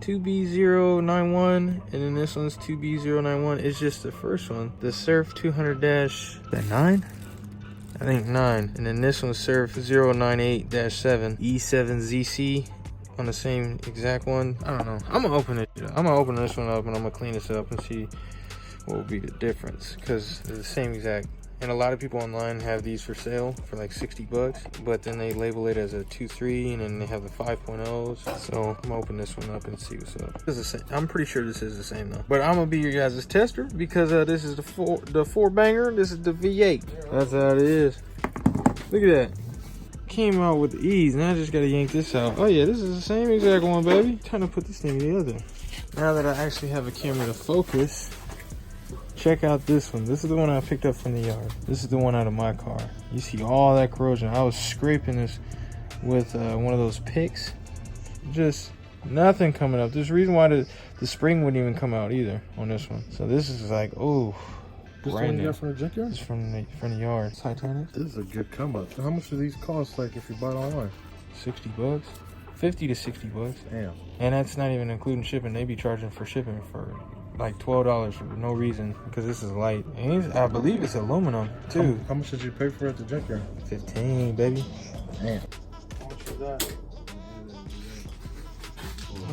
2B091, and then this one's 2B091. It's just the first one. The Surf 200-9? I think 9. And then this one's Surf 098-7 E7ZC on the same exact one. I don't know. I'm gonna open it. I'm gonna open this one up and I'm gonna clean this up and see what will be the difference, because they're the same exact. And a lot of people online have these for sale for like 60 bucks, but then they label it as a 2.3 and then they have the 5.0s. So I'm gonna open this one up and see what's up. This is the same. I'm pretty sure this is the same though. But I'm gonna be your guys' tester, because this is the four banger. This is the V8. That's how it is. Look at that. Came out with ease. Now I just gotta yank this out. Oh yeah, this is the same exact one, baby. Time to put this thing together. Now that I actually have a camera to focus, check out this one. This is the one I picked up from the yard. This is the one out of my car. You see all that corrosion. I was scraping this with one of those picks. Just nothing coming up. There's a reason why the spring wouldn't even come out either on this one. So this is like, oh, this one you got from the junkyard? It's from the yard. Titanic. This is a good come up. How much do these cost, like if you buy it online? 60 bucks. 50 to 60 bucks. Damn. And that's not even including shipping. They be charging for shipping for like $12 for no reason, because this is light. And I believe it's aluminum too. How much did you pay for it at the junkyard? 15, baby. Damn. How much was that?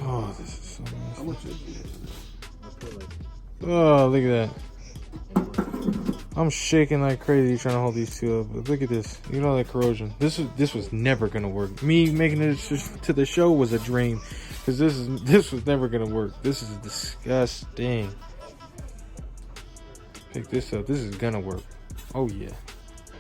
Oh, this is so nice. How much is it? Oh, look at that. I'm shaking like crazy trying to hold these two up. But look at this. You know that corrosion. This was never gonna work. Me making it to the show was a dream, because this was never gonna work. This is disgusting. Pick this up. This is gonna work. Oh yeah.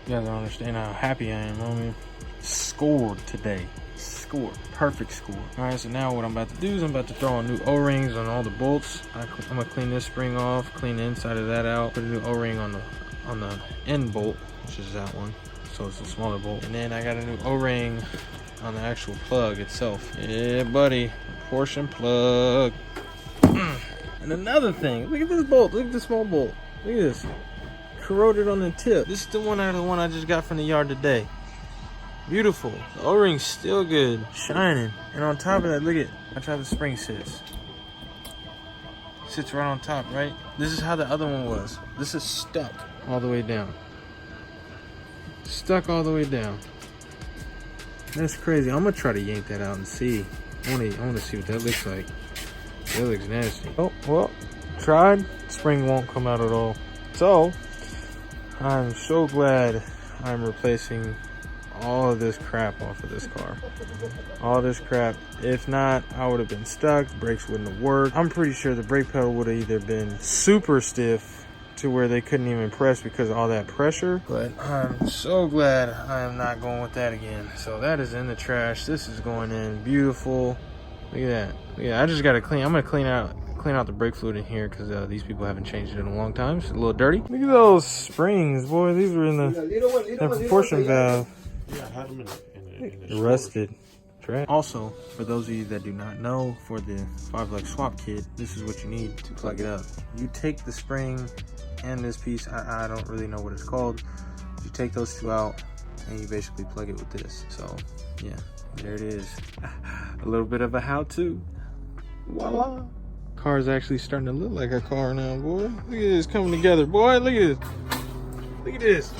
You guys don't understand how happy I am. I mean, scored today. Score. Perfect score. All right, so now what I'm about to do is I'm about to throw on new O-rings on all the bolts. I'm gonna clean this spring off, clean the inside of that out, put a new O-ring on the end bolt, which is that one, so it's a smaller bolt. And then I got a new O-ring on the actual plug itself. Yeah, buddy, portion plug. And another thing, look at this bolt. Look at the small bolt. Look at this, corroded on the tip. This is the one I just got from the yard today. Beautiful. The O-ring's still good, shining. And on top of that, look at, watch how the spring sits. Sits right on top, right? This is how the other one was. This is stuck all the way down. Stuck all the way down. That's crazy. I'm gonna try to yank that out and see. I wanna see what that looks like. That looks nasty. Oh, well, tried. Spring won't come out at all. So, I'm so glad I'm replacing all of this crap off of this car. All this crap. If not, I would have been stuck. Brakes wouldn't have worked. I'm pretty sure the brake pedal would have either been super stiff to where they couldn't even press because of all that pressure. But I'm so glad I am not going with that again. So that is in the trash. This is going in beautiful. Look at that. Yeah, I just got to clean. I'm going to clean out the brake fluid in here, because these people haven't changed it in a long time. It's a little dirty. Look at those springs, boy. These were in the proportion valve. Yeah, I had them in the rusted. Right. Also, for those of you that do not know, for the 5-leg swap kit, this is what you need to plug it up. You take the spring and this piece, I don't really know what it's called. You take those two out and you basically plug it with this. So yeah, there it is. A little bit of a how-to. Voila. Car's actually starting to look like a car now, boy. Look at this coming together, boy. Look at this. Look at this.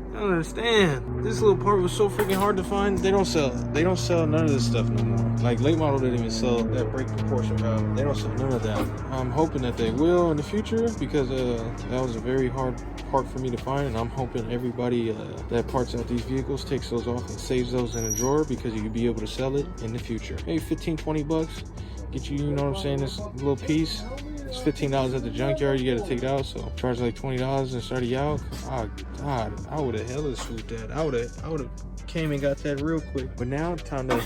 I don't understand. This little part was so freaking hard to find. They don't sell it. They don't sell none of this stuff no more. Like, late model didn't even sell that brake proportion valve. They don't sell none of that. I'm hoping that they will in the future, because that was a very hard part for me to find, and I'm hoping everybody that parts out these vehicles takes those off and saves those in a drawer, because you'll be able to sell it in the future. Maybe 15, 20 bucks. Get you, you know what I'm saying, this little piece. It's $15 at the junkyard. You gotta take it out, so charge like $20 and start you out. Oh God, I would have hella swooped that. I would have came and got that real quick. But now time to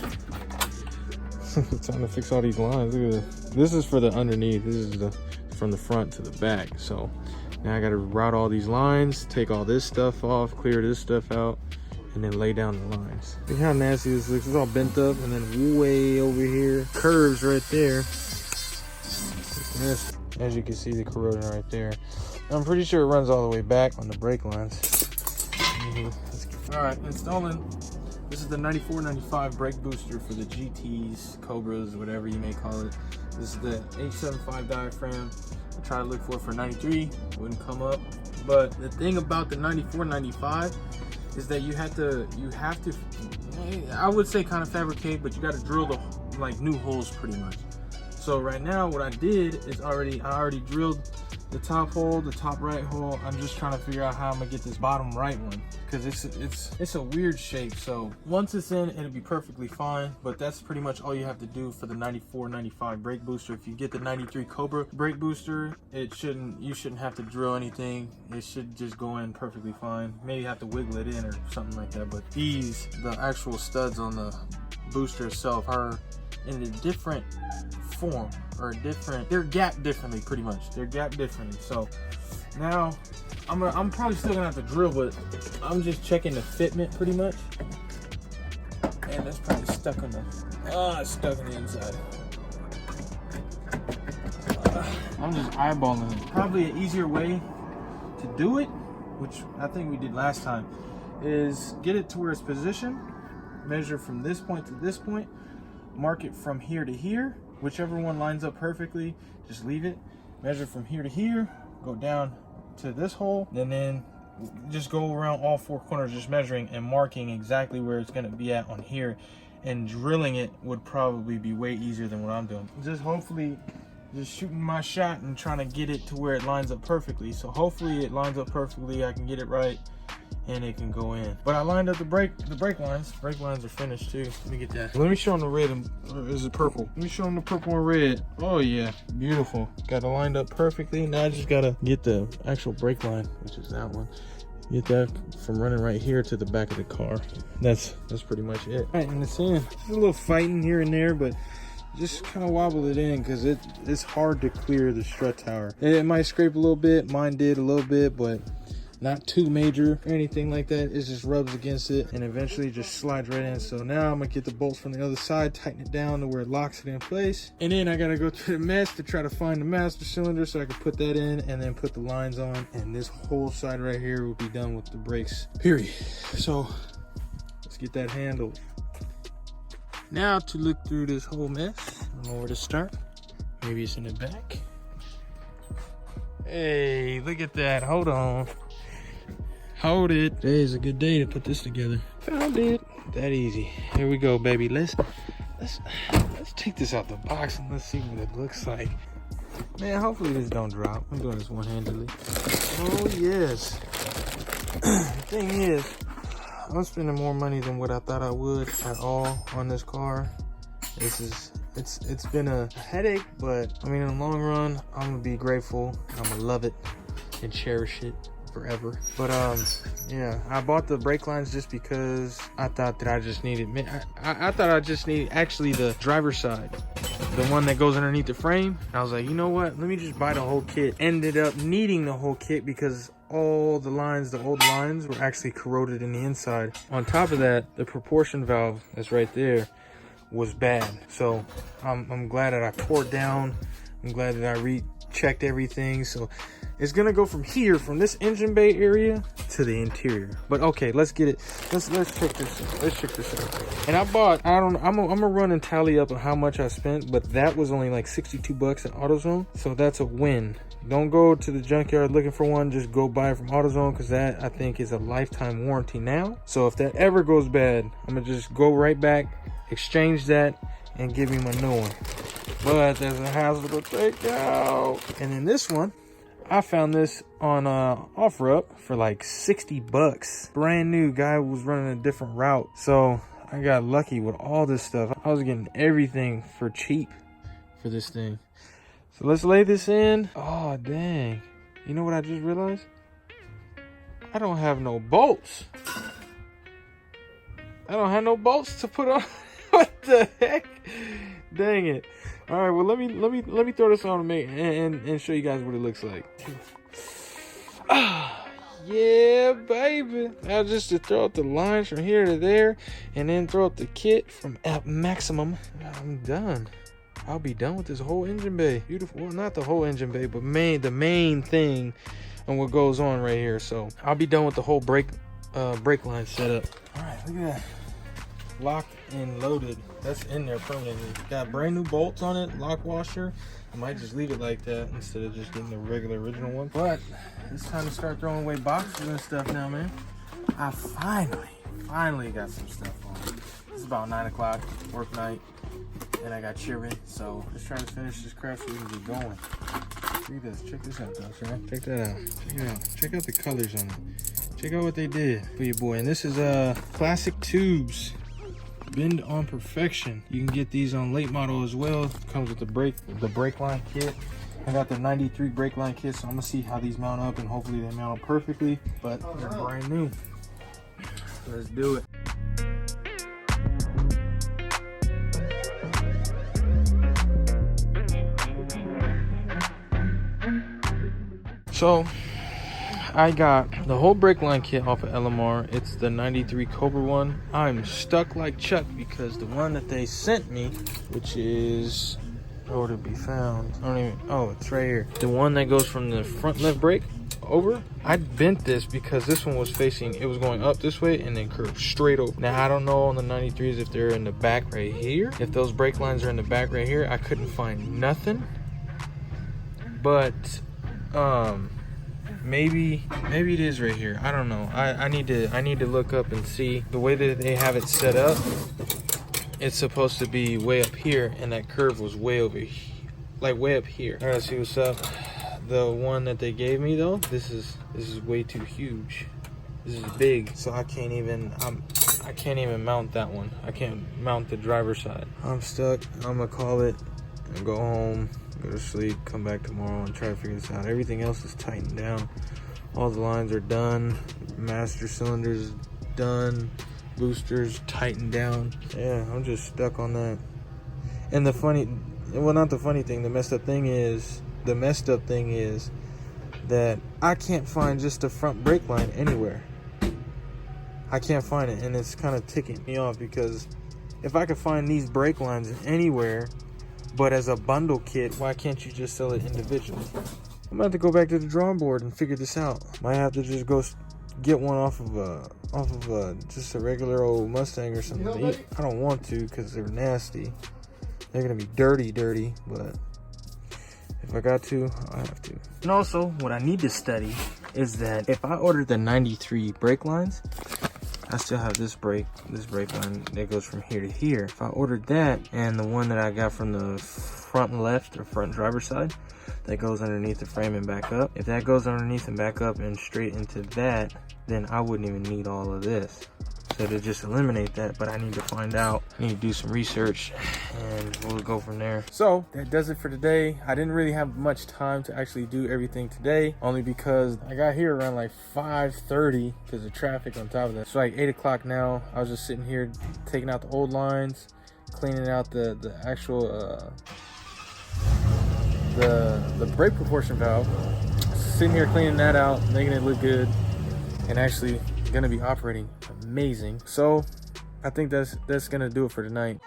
time to fix all these lines. Look at this. This is for the underneath. This is the from the front to the back. So now I gotta route all these lines, take all this stuff off, clear this stuff out, and then lay down the lines. Look how nasty this looks. It's all bent up, and then way over here, curves right there. This, as you can see, the corrosion right there. I'm pretty sure it runs all the way back on the brake lines. All right, installing. This is the 94-95 brake booster for the GTs, Cobras, whatever you may call it. This is the H75 diaphragm. I tried to look for 93, wouldn't come up. But the thing about the 94, 95 is that you have to, I would say kind of fabricate, but you got to drill the like new holes pretty much. So right now what I did is I already drilled the top hole, the top right hole. I'm just trying to figure out how I'm gonna get this bottom right one, because it's a weird shape. So once it's in, it'll be perfectly fine. But that's pretty much all you have to do for the 94, 95 brake booster. If you get the 93 Cobra brake booster, you shouldn't have to drill anything. It should just go in perfectly fine. Maybe have to wiggle it in or something like that. But these, the actual studs on the booster itself, are in a different form, or they're gapped differently, pretty much. They're gapped differently. So now I'm probably still gonna have to drill, but I'm just checking the fitment pretty much. And that's probably stuck on it's stuck on the inside. I'm just eyeballing it. Probably an easier way to do it, which I think we did last time, is get it to where it's positioned, measure from this point to this point, mark it from here to here. Whichever one lines up perfectly, just leave it. Measure from here to here, go down to this hole, and then just go around all four corners, just measuring and marking exactly where it's gonna be at on here. And drilling it would probably be way easier than what I'm doing. Just hopefully, just shooting my shot and trying to get it to where it lines up perfectly. So hopefully it lines up perfectly, I can get it right, and it can go in. But I lined up the brake lines. Brake lines are finished too. Let me get that. Let me show them the red, or is it purple? Let me show them the purple and red. Oh yeah, beautiful. Got it lined up perfectly. Now I just gotta get the actual brake line, which is that one. Get that from running right here to the back of the car. That's pretty much it. All right, and it's in. Just a little fighting here and there, but just kind of wobble it in, because it's hard to clear the strut tower. It might scrape a little bit. Mine did a little bit, but not too major or anything like that. It just rubs against it and eventually just slides right in. So now I'm gonna get the bolts from the other side, tighten it down to where it locks it in place. And then I gotta go through the mesh to try to find the master cylinder so I can put that in and then put the lines on. And this whole side right here will be done with the brakes, period. So let's get that handled. Now to look through this whole mess, I don't know where to start. Maybe it's in the back. Hey, look at that, hold on. Hold it. Today is a good day to put this together. Found it. That easy. Here we go, baby. Let's take this out the box and let's see what it looks like. Man, hopefully this don't drop. I'm doing this one-handedly. Oh yes. The thing is, I'm spending more money than what I thought I would at all on this car. It's been a headache, but I mean, in the long run, I'm gonna be grateful. I'm gonna love it and cherish it forever. But yeah, I bought the brake lines just because I thought that I just needed, I thought I just needed actually the driver's side, the one that goes underneath the frame. I was like, you know what, let me just buy the whole kit. Ended up needing the whole kit because all the lines, the old lines, were actually corroded in the inside. On top of that, the proportion valve that's right there was bad. So I'm glad that I tore it down. I'm glad that I rechecked everything. So it's gonna go from here, from this engine bay area to the interior. But okay, let's get it. Let's check this out. Let's check this out. And I bought, I'm gonna run and tally up on how much I spent, but that was only like 62 bucks at AutoZone. So that's a win. Don't go to the junkyard looking for one, just go buy it from AutoZone, because that I think is a lifetime warranty now. So if that ever goes bad, I'm gonna just go right back, exchange that, and give him a new one. But there's a hassle to take out. And then this one, I found this on OfferUp for like 60 bucks. Brand new. Guy was running a different route. So I got lucky with all this stuff. I was getting everything for cheap for this thing. So let's lay this in. Oh, dang. You know what I just realized? I don't have no bolts. I don't have no bolts to put on. What the heck? Dang it. All right, well, let me throw this on and show you guys what it looks like. Yeah, baby. Now just to throw out the lines from here to there, and then throw out the kit from at maximum. I'm done. I'll be done with this whole engine bay. Beautiful. Well, not the whole engine bay, but the main thing and what goes on right here. So I'll be done with the whole brake line setup. All right, look at that. locked and loaded. That's in there permanently. Got brand new bolts on it, lock washer. I might just leave it like that instead of just getting the regular original one. But it's time to start throwing away boxes and stuff now, man. I finally got some stuff on. It's about 9 o'clock, work night, and I got cheering. So let's try to finish this crap so we can get going. Look at this. Check this out, though, sir. Check that out. Check it out. Check out the colors on it. Check out what they did for your boy. And this is classic tubes. Bend on perfection. You can get these on late model as well. Comes with the brake line kit. I got the 93 brake line kit, so I'm gonna see how these mount up, and hopefully they mount up perfectly. But they're brand new. Let's do it. So I got the whole brake line kit off of LMR. It's the 93 Cobra one. I'm stuck like Chuck because the one that they sent me, which is nowhere to be found. I don't even, oh, it's right here. The one that goes from the front left brake over. I bent this because this one was facing, it was going up this way and then curved straight over. Now I don't know on the 93s if they're in the back right here. If those brake lines are in the back right here, I couldn't find nothing. But maybe it is right here. I don't know. I need to look up and see. The way that they have it set up, it's supposed to be way up here, and that curve was way over here, like way up here. All right, let's see what's up. The one that they gave me though, this is way too huge. This is big, so I can't even mount that one. I can't mount the driver's side. I'm stuck. I'm gonna call it and go home, go to sleep, come back tomorrow and try to figure this out. Everything else is tightened down. All the lines are done. Master cylinders done. Boosters tightened down. Yeah, I'm just stuck on that. And the funny, well, not the funny thing, the messed up thing is that I can't find just the front brake line anywhere. I can't find it, and it's kind of ticking me off because if I could find these brake lines anywhere, but as a bundle kit, why can't you just sell it individually? I'm about to go back to the drawing board and figure this out. Might have to just go get one off of just a regular old Mustang or something to eat. I don't want to because they're nasty. They're gonna be dirty, but if I got to, I have to. And also, what I need to study is that if I ordered the 93 brake lines, I still have this brake line that goes from here to here. If I ordered that and the one that I got from the front left or front driver's side, that goes underneath the frame and back up. If that goes underneath and back up and straight into that, then I wouldn't even need all of this. So to just eliminate that, but I need to find out. I need to do some research and we'll go from there. So that does it for today. I didn't really have much time to actually do everything today, only because I got here around like 5:30 because of traffic on top of that. It's like 8 o'clock now. I was just sitting here taking out the old lines, cleaning out the actual the brake proportion valve. Sitting here cleaning that out, making it look good, and actually gonna be operating amazing. So I think that's gonna do it for tonight.